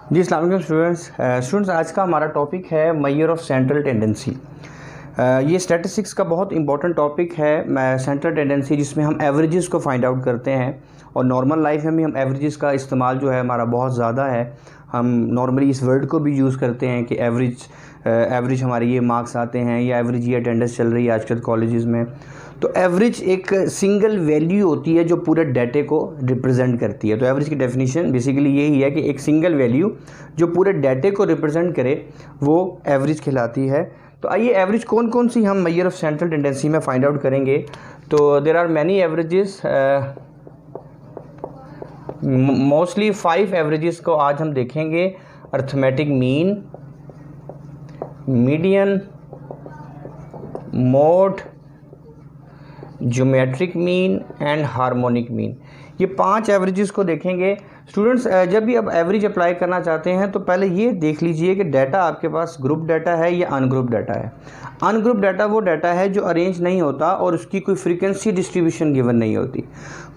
जी अस्सलाम वालेकुम स्टूडेंट्स। आज का हमारा टॉपिक है मेजर ऑफ सेंट्रल टेंडेंसी। ये स्टैटिस्टिक्स का बहुत इंपॉर्टेंट टॉपिक है सेंट्रल टेंडेंसी, जिसमें हम एवरेजेस को फाइंड आउट करते हैं। और नॉर्मल लाइफ में भी हम एवरेजेस का इस्तेमाल जो है हमारा बहुत ज़्यादा है। हम नॉर्मली इस वर्ड को भी यूज़ करते हैं कि एवरेज हमारे ये मार्क्स आते हैं या एवरेज ये अटेंडेंस चल रही है आजकल कॉलेजेस में। तो एवरेज एक सिंगल वैल्यू होती है जो पूरे डाटे को रिप्रेजेंट करती है। तो एवरेज की डेफिनेशन बेसिकली यही है कि एक सिंगल वैल्यू जो पूरे डाटे को रिप्रेजेंट करे वो एवरेज कहलाती है। तो आइए एवरेज कौन कौन सी हम मेजर ऑफ सेंट्रल टेंडेंसी में फाइंड आउट करेंगे। तो there are many averages, mostly 5 averages को आज हम देखेंगे। Arithmetic mean, median, mode, geometric mean and harmonic mean, ये 5 एवरेजेस को देखेंगे। स्टूडेंट्स जब भी आप एवरेज अप्लाई करना चाहते हैं तो पहले ये देख लीजिए कि डाटा आपके पास ग्रुप डाटा है या अनग्रुप डाटा है। अनग्रुप डाटा वो डाटा है जो अरेंज नहीं होता और उसकी कोई फ्रीक्वेंसी डिस्ट्रीब्यूशन गिवन नहीं होती।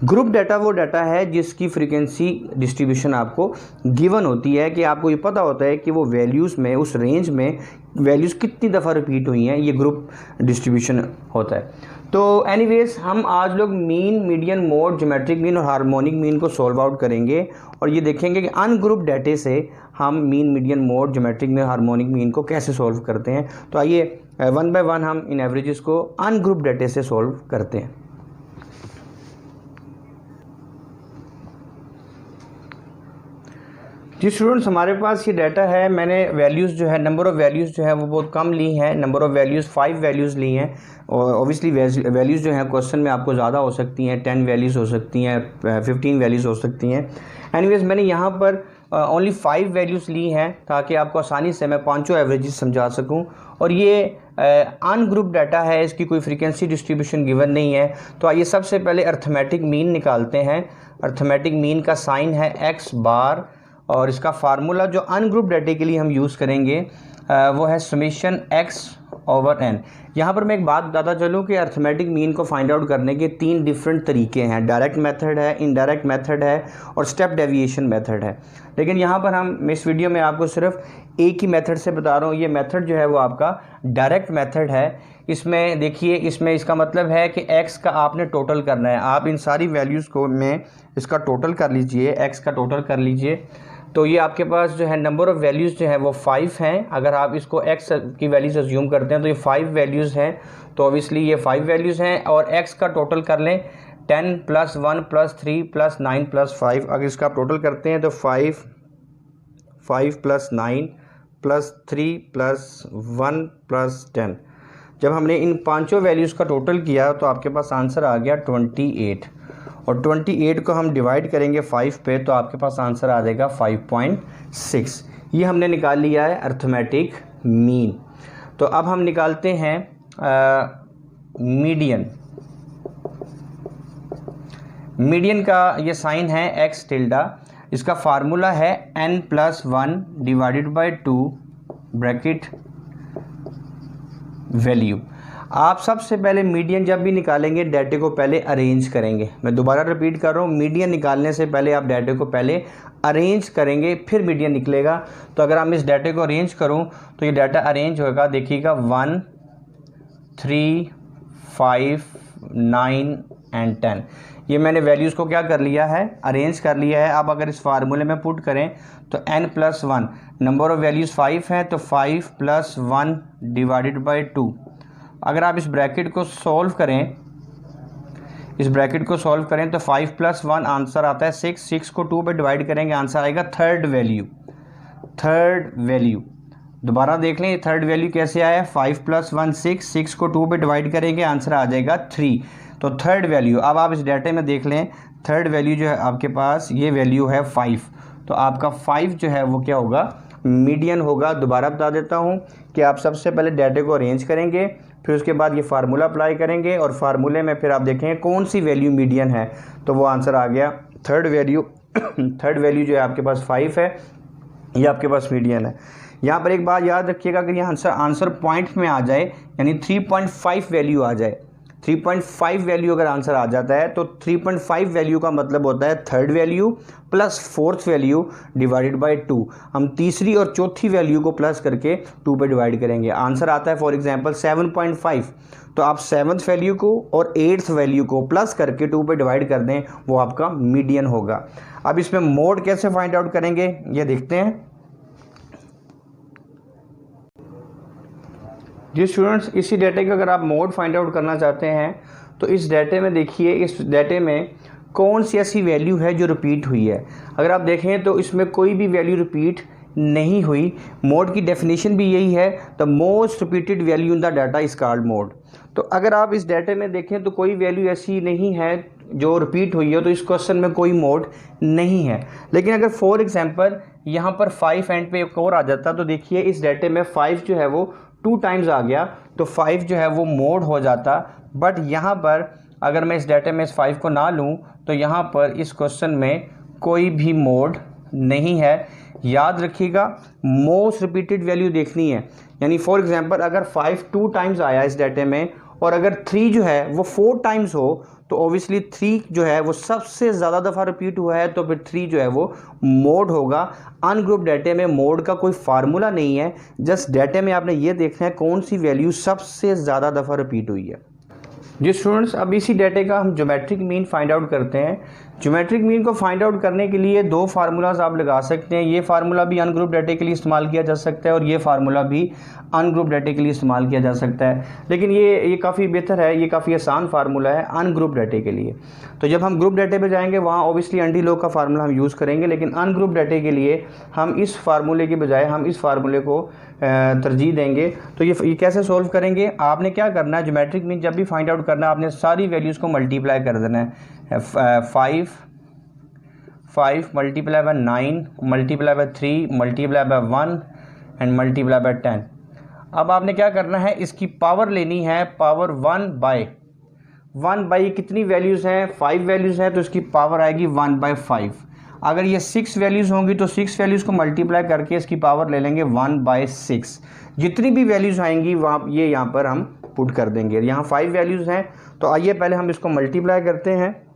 ग्रुप डाटा वो डाटा है जिसकी फ्रीक्वेंसी डिस्ट्रीब्यूशन आपको गिवन होती है, कि आपको ये पता होता है कि वो वैल्यूज़ में, उस रेंज में वैल्यूज़ कितनी दफ़ा रिपीट हुई हैं। ये ग्रुप डिस्ट्रीब्यूशन होता है। तो एनीवेज हम आज लोग mean, median, mode, geometric mean और हार्मोनिक मीन को सॉल्व आउट करेंगे और ये देखेंगे कि अनग्रुप डाटे से हम mean, median, mode, geometric mean, harmonic mean को कैसे सॉल्व करते हैं। तो आइए वन बाय वन हम इन एवरेजेस को अनग्रुप डाटे से सॉल्व करते हैं। जी स्टूडेंट्स, हमारे पास ये डाटा है। मैंने वैल्यूज़ जो है, नंबर ऑफ़ वैल्यूज़ जो है वो बहुत कम ली हैं। नंबर ऑफ़ वैल्यूज़ 5 वैल्यूज़ ली हैं। और ऑब्वियसली वैल्यूज़ जो हैं क्वेश्चन में आपको ज़्यादा हो सकती हैं, 10 वैल्यूज़ हो सकती हैं, 15 वैल्यूज़ हो सकती हैं। एनीवेज मैंने यहाँ पर ओनली 5 वैल्यूज़ ली हैं ताकि आपको आसानी से मैं पाँचों एवरेजेस समझा सकूँ। और ये अनग्रुप डाटा है, इसकी कोई फ्रीक्वेंसी डिस्ट्रीब्यूशन गिवन नहीं है। तो आइए सबसे पहले अर्थमेटिक मीन निकालते हैं। अर्थमेटिक मीन का साइन है x बार और इसका फार्मूला जो अनग्रुप डाटे के लिए हम यूज़ करेंगे वो है समेशन x ओवर n। यहाँ पर मैं एक बात बताता चलूँ कि अर्थमेटिक मीन को फाइंड आउट करने के 3 डिफरेंट तरीके हैं। डायरेक्ट मेथड है, इनडायरेक्ट मेथड है और स्टेप डेविएशन मेथड है। लेकिन यहाँ पर मैं इस वीडियो में आपको सिर्फ एक ही मेथड से बता रहा हूँ। ये मेथड जो है वो आपका डायरेक्ट मेथड है। इसमें देखिए, इसमें इसका मतलब है कि x का आपने टोटल करना है। आप इन सारी वैल्यूज़ को में इसका टोटल कर लीजिए, x का टोटल कर लीजिए। तो ये आपके पास जो है नंबर ऑफ़ वैल्यूज़ जो है वो 5 हैं। अगर आप इसको x की वैल्यूज़ अज्यूम करते हैं तो ये 5 वैल्यूज़ हैं। तो ऑब्वियसली ये 5 वैल्यूज़ हैं और x का टोटल कर लें 10 + 1 + 3 + 9 + 5। अगर इसका आप टोटल करते हैं तो 5 + 9 + 3 + 1 + 10। जब हमने इन पांचों वैल्यूज़ का टोटल किया तो आपके पास आंसर आ गया 28। और 28 को हम डिवाइड करेंगे 5 पे तो आपके पास आंसर आ जाएगा 5.6। ये हमने निकाल लिया है अर्थमेटिक मीन। तो अब हम निकालते हैं मीडियन। मीडियन का ये साइन है x टिल्डा। इसका फार्मूला है n + 1 / 2 ब्रैकेट वैल्यू। आप सबसे पहले मीडियन जब भी निकालेंगे डाटे को पहले अरेंज करेंगे। मैं दोबारा रिपीट कर रहा हूँ, मीडियन निकालने से पहले आप डाटे को पहले अरेंज करेंगे फिर मीडियन निकलेगा। तो अगर हम इस डाटे को अरेंज करूँ तो ये डाटा अरेंज होगा, देखिएगा 1 3 5 9 एंड 10। ये मैंने वैल्यूज़ को क्या कर लिया है, अरेंज कर लिया है। अब अगर इस फार्मूले में पुट करें तो n + 1, नंबर ऑफ़ वैल्यूज़ 5 हैं तो 5 + 1 / 2। अगर आप इस ब्रैकेट को सॉल्व करें, तो 5 + 1 आंसर आता है 6। 6 को 2 पे डिवाइड करेंगे, आंसर आएगा थर्ड वैल्यू। दोबारा देख लें थर्ड वैल्यू कैसे आया, 5 + 1 6, 6 को 2 पे डिवाइड करेंगे, आंसर आ जाएगा 3। तो थर्ड वैल्यू, अब आप इस डाटे में देख लें, थर्ड वैल्यू जो है आपके पास ये वैल्यू है 5। तो आपका 5 जो है वो क्या होगा, मीडियन होगा। दोबारा बता देता हूँ कि आप सबसे पहले डाटे को अरेंज करेंगे, फिर उसके बाद ये फार्मूला अप्लाई करेंगे और फार्मूले में फिर आप देखेंगे कौन सी वैल्यू मीडियन है। तो वो आंसर आ गया थर्ड वैल्यू। थर्ड वैल्यू जो है आपके पास 5 है, ये आपके पास मीडियन है। यहाँ पर एक बात याद रखिएगा, अगर ये आंसर पॉइंट में आ जाए यानी 3.5 वैल्यू आ जाए 3.5 वैल्यू अगर आंसर आ जाता है तो 3.5 वैल्यू का मतलब होता है third value plus fourth value divided by 2। हम तीसरी और चौथी वैल्यू को प्लस करके 2 पे डिवाइड करेंगे। आंसर आता है फॉर एग्जांपल 7.5, तो आप सेवन्थ वैल्यू को और एट्थ वैल्यू को प्लस करके 2 पे डिवाइड कर दें, वो आपका मीडियन होगा। अब इसमें मोड कैसे फाइंड आउट करेंगे ये देखते हैं। जी स्टूडेंट्स, इसी डाटे का अगर आप मोड फाइंड आउट करना चाहते हैं तो इस डाटे में देखिए, इस डाटे में कौन सी ऐसी वैल्यू है जो रिपीट हुई है। अगर आप देखें तो इसमें कोई भी वैल्यू रिपीट नहीं हुई। मोड की डेफिनेशन भी यही है, the most repeated value in the data is called mode. तो अगर आप इस डाटे में देखें तो कोई वैल्यू ऐसी नहीं है जो रिपीट हुई हो, तो इस क्वेश्चन में कोई मोड नहीं है। लेकिन अगर फॉर एग्जांपल यहाँ पर 5 एंड पे एक और आ जाता तो देखिए इस डाटे में 5 जो है वो 2 टाइम्स आ गया, तो 5 जो है वो मोड हो जाता। बट यहाँ पर अगर मैं इस डाटे में इस 5 को ना लूँ तो यहाँ पर इस क्वेश्चन में कोई भी मोड नहीं है। याद रखिएगा, मोस्ट रिपीटेड वैल्यू देखनी है। यानी फॉर एग्जांपल अगर 5 2 टाइम्स आया इस डाटे में और अगर 3 जो है वो 4 टाइम्स हो, तो ऑब्वियसली 3 जो है वो सबसे ज़्यादा दफ़ा रिपीट हुआ है, तो फिर 3 जो है वो मोड होगा। अनग्रुप डाटे में मोड का कोई फार्मूला नहीं है, जस्ट डाटे में आपने ये देखना है कौन सी वैल्यू सबसे ज़्यादा दफ़ा रिपीट हुई है। जी स्टूडेंट्स, अब इसी डाटे का हम ज्योमेट्रिक मीन फाइंड आउट करते हैं। ज्योमेट्रिक मीन को फाइंड आउट करने के लिए 2 फार्मूलाज आप लगा सकते हैं। ये फार्मूला भी अनग्रुप डाटे के लिए इस्तेमाल किया जा सकता है और ये फार्मूला भी अनग्रुप डाटे के लिए इस्तेमाल किया जा सकता है। लेकिन ये काफ़ी बेहतर है, ये काफ़ी आसान फार्मूला है अनग्रुप डाटे के लिए। तो जब हम ग्रुप डाटे पे जाएंगे वहाँ ऑब्वियसली एंटी लॉग का फार्मूला हम यूज़ करेंगे, लेकिन अनग्रुप डाटे के लिए हम इस फार्मूले के बजाय हम इस फार्मूले को तरजीह देंगे। तो ये कैसे सोल्व करेंगे, आपने क्या करना है, ज्योमेट्रिक मीन जब भी फाइंड आउट करना है आपने सारी वैल्यूज़ को मल्टीप्लाई कर देना है। 5 multiply by 9 multiply by 3 multiply by 1 and multiply by 10। अब आपने क्या करना है, इसकी पावर लेनी है, पावर 1 बाई कितनी वैल्यूज़ हैं, 5 वैल्यूज़ हैं, तो इसकी पावर आएगी 1/5। अगर ये 6 वैल्यूज़ होंगी तो 6 वैल्यूज़ को मल्टीप्लाई करके इसकी पावर ले लेंगे 1/6। जितनी भी वैल्यूज़ आएंगी वहाँ ये यहाँ पर हम पुट कर देंगे। यहाँ 5 वैल्यूज़ हैं, तो आइए पहले हम इसको मल्टीप्लाई करते हैं।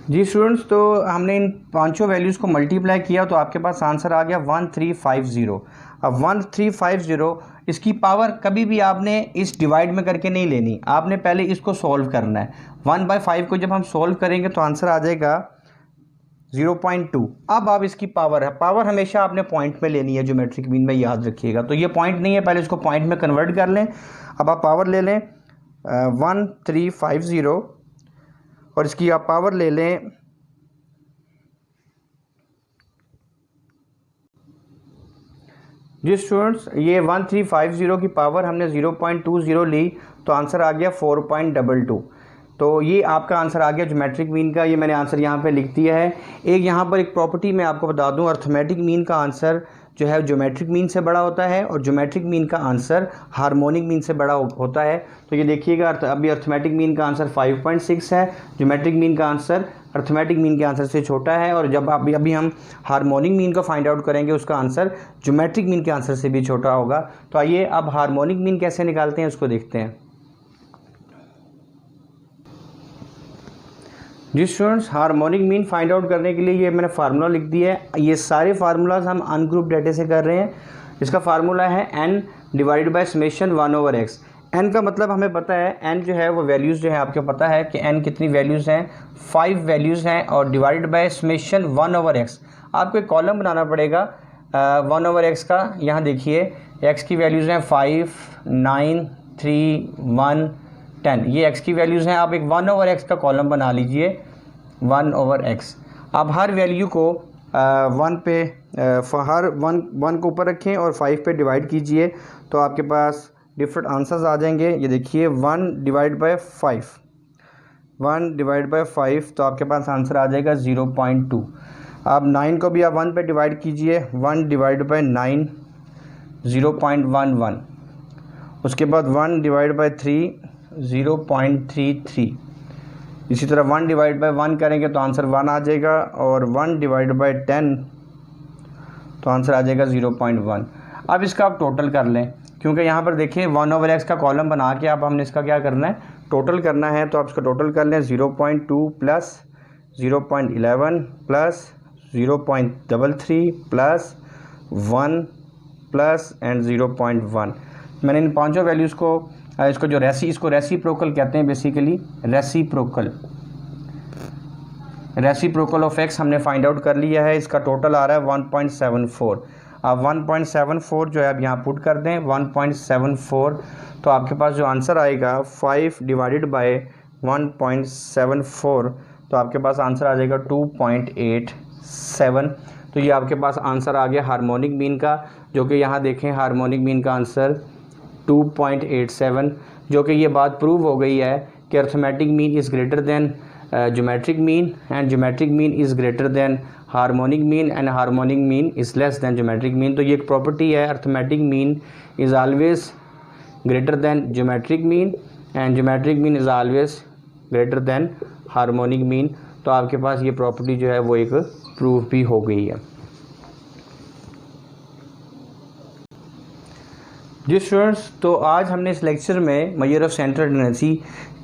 जी स्टूडेंट्स, तो हमने इन 5 वैल्यूज़ को मल्टीप्लाई किया तो आपके पास आंसर आ गया 1350। अब 1350 इसकी पावर कभी भी आपने इस डिवाइड में करके नहीं लेनी, आपने पहले इसको सॉल्व करना है। 1/5 को जब हम सॉल्व करेंगे तो आंसर आ जाएगा 0.2। अब आप इसकी पावर है, पावर हमेशा आपने पॉइंट में लेनी है ज्योमेट्रिक मीन में, याद रखिएगा। तो ये पॉइंट नहीं है, पहले इसको पॉइंट में कन्वर्ट कर लें। अब आप पावर ले लें 1350 और इसकी आप पावर ले लें जी स्टूडेंट्स, ये 1350 की पावर हमने 0.20 ली तो आंसर आ गया 4.22। तो ये आपका आंसर आ गया ज्योमेट्रिक मीन का। ये मैंने आंसर यहाँ पे लिख दिया है। एक यहाँ पर एक प्रॉपर्टी मैं आपको बता दूँ, अर्थमेटिक मीन का आंसर जो है ज्योमेट्रिक मीन से बड़ा होता है और ज्योमेट्रिक मीन का आंसर हार्मोनिक मीन से बड़ा होता है। तो ये देखिएगा, अभी अर्थमेटिक मीन का आंसर 5.6 है, ज्योमेट्रिक मीन का आंसर अर्थमेटिक मीन के आंसर से छोटा है, और जब अभी हम हार्मोनिक मीन को फाइंड आउट करेंगे उसका आंसर ज्योमेट्रिक मीन के आंसर से भी छोटा होगा। तो आइए अब हार्मोनिक मीन कैसे निकालते हैं उसको देखते हैं। जी students, harmonic mean find out करने के लिए ये मैंने फार्मूला लिख दिया है। ये सारे फार्मूलाज हम अनग्रुप डाटे से कर रहे हैं। इसका फार्मूला है n divided by summation 1/x। n का मतलब हमें पता है, n जो है वो वैल्यूज़ जो है आपको पता है कि n कितनी वैल्यूज़ हैं, 5 वैल्यूज़ हैं, और डिवाइडेड बाय समेशन 1/x। आपको एक कॉलम बनाना पड़ेगा 1/x का। यहाँ देखिए x की वैल्यूज़ हैं 5, 9, 3, 1, 10। ये x की वैल्यूज़ हैं। आप एक 1/x का कॉलम बना लीजिए 1/x। आप हर वैल्यू को 1 पे हर 1 को ऊपर रखें और 5 पे डिवाइड कीजिए तो आपके पास डिफरेंट आंसर्स आ जाएंगे। ये देखिए 1 डिवाइड बाय 5 तो आपके पास आंसर आ जाएगा 0.2। अब 9 को भी आप 1 पे डिवाइड कीजिए, 1 डिवाइड बाय 9 0.11। उसके बाद 1 डिवाइड बाय 3 0.33। इसी तरह 1 डिवाइड बाय 1 करेंगे तो आंसर 1 आ जाएगा, और 1 डिवाइड बाय 10 तो आंसर आ जाएगा 0.1। अब इसका आप टोटल कर लें, क्योंकि यहाँ पर देखिए 1/x का कॉलम बना के अब हमने इसका क्या करना है, टोटल करना है। तो आप इसका टोटल कर लें 0.2 plus 0.11 plus 0.33 plus 1 plus and 0.1। मैंने इन पांचों वैल्यूज़ को इसको जो इसको रेसिप्रोकल कहते हैं बेसिकली, रेसिप्रोकल ऑफ x हमने फाइंड आउट कर लिया है। इसका टोटल आ रहा है 1.74। आप 1.74 जो है अब यहाँ पुट कर दें 1.74, तो आपके पास जो आंसर आएगा 5 डिवाइडेड बाय 1.74, तो आपके पास आंसर आ जाएगा 2.87। तो ये आपके पास आंसर आ गया हार्मोनिक मीन का, जो कि यहाँ देखें हार्मोनिक मीन का आंसर 2.87, जो कि ये बात प्रूव हो गई है कि arithmetic mean is greater than geometric mean and geometric mean is greater than harmonic mean and harmonic mean is less than geometric mean. तो ये एक प्रॉपर्टी है, arithmetic mean is always greater than geometric mean and geometric mean is always greater than harmonic mean. तो आपके पास ये property जो है वो एक प्रूव भी हो गई है। जी स्टूडेंट्स, तो आज हमने इस लेक्चर में मेजर ऑफ सेंट्रल टेंडेंसी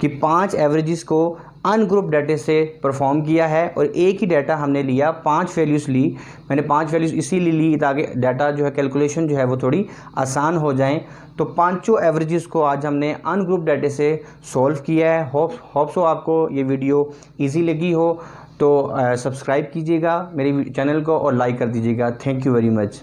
की 5 एवरेजेस को अनग्रुप डाटा से परफॉर्म किया है और एक ही डाटा हमने लिया, 5 वैल्यूज़ ली। मैंने 5 वैल्यूज़ इसीलिए ली ताकि डाटा जो है कैलकुलेशन जो है वो थोड़ी आसान हो जाए। तो पांचों एवरेजेस को आज हमने अनग्रुप डाटा से सॉल्व किया है। होप सो आपको ये वीडियो इजी लगी हो। तो सब्सक्राइब कीजिएगा मेरे चैनल को और लाइक कर दीजिएगा। Thank you very much.